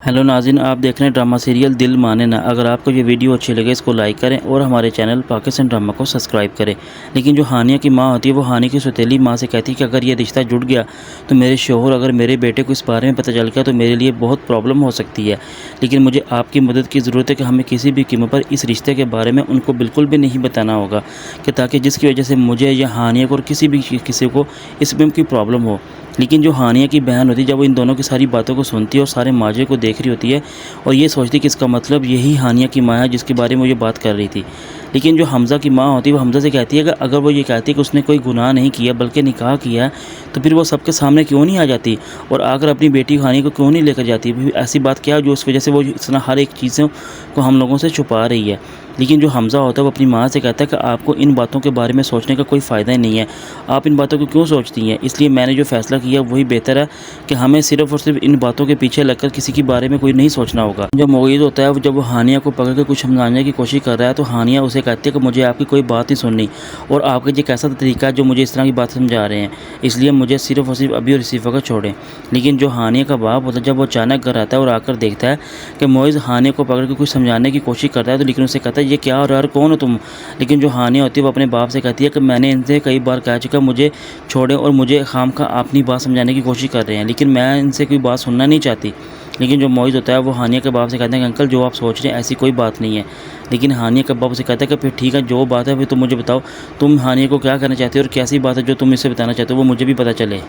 Hello नाज़रीन, आप देख रहे हैं ड्रामा सीरियल दिल माने ना। अगर आपको ये वीडियो अच्छी लगे इसको लाइक करें और हमारे चैनल पाकिस्तान ड्रामा को सब्सक्राइब करें। लेकिन जो हानिया की माँ होती है वो हानि की सौतेली माँ से कहती है कि अगर ये रिश्ता जुड़ गया तो मेरे शोहर अगर मेरे बेटे को इस बारे में पता चल गया तो मेरे लिए बहुत प्रॉब्लम हो सकती है। लेकिन मुझे आपकी मदद की ज़रूरत है कि हमें किसी भी कीमत पर इस रिश्ते के बारे में उनको बिल्कुल भी नहीं बताना होगा कि ताकि जिसकी वजह से मुझे या हानिया को और किसी को इसमें की प्रॉब्लम हो। लेकिन जो हानिया की बहन होती है जब वो इन दोनों की सारी बातों को सुनती है और सारे माजरे को देख रही होती है और ये सोचती है कि इसका मतलब यही हानिया की माँ है जिसके बारे में वो ये बात कर रही थी। लेकिन जो हमज़ा की माँ होती है वो हमज़ा से कहती है कि अगर वो ये कहती है कि उसने कोई गुनाह नहीं किया बल्कि निकाह किया है तो फिर वो सबके सामने क्यों नहीं आ जाती और आकर अपनी बेटी हानिया को क्यों नहीं लेकर जाती। ऐसी बात क्या जो उस वजह से वो इस तरह हर एक चीज़ों को हम लोगों से छुपा रही है। लेकिन जो हमज़ा होता है वो अपनी माँ से कहता है कि आपको इन बातों के बारे में सोचने का कोई फ़ायदा ही नहीं है, आप इन बातों को क्यों सोचती हैं। इसलिए मैंने जो फ़ैसला किया वही बेहतर है कि हमें सिर्फ़ और सिर्फ इन बातों के पीछे लगकर किसी के बारे में कोई नहीं सोचना होगा। जो मोईद होता है जब वो हानिया को पकड़ कर कुछ समझाने की कोशिश कर रहा है तो हानिया उसे कहती है कि मुझे आपकी कोई बात नहीं सुननी और आपका ये कैसा तरीका है जो मुझे इस तरह की बात समझा रहे हैं, इसलिए मुझे सिर्फ़ और सिर्फ अभी और इसी वक्त छोड़ें। लेकिन जो हानिया का बाप होता है जब वो अचानक घर आता है और आकर देखता है कि मोईज़ हानिया को पकड़ कर कुछ समझाने की कोशिश करता है तो लेकिन उसे कहता है ये क्या हो रहा है, कौन हो तुम। लेकिन जो हानिया होती है वो अपने बाप से कहती है कि मैंने इनसे कई बार कह चुका मुझे छोड़ें और मुझे खामखा अपनी बात समझाने की कोशिश कर रहे हैं, लेकिन मैं इनसे कोई बात सुनना नहीं चाहती। लेकिन जो मोईज़ होता है वो हानिया के बाप से कहते हैं कि अंकल जो आप सोच रहे हैं ऐसी कोई बात नहीं है। लेकिन हानिया के बाप से कहता है कि फिर ठीक है जो बात है फिर तुम मुझे बताओ, तुम हानिया को क्या कहना चाहते हो और कैसी बात है जो तुम इससे बताना चाहते हो वो मुझे भी पता चले।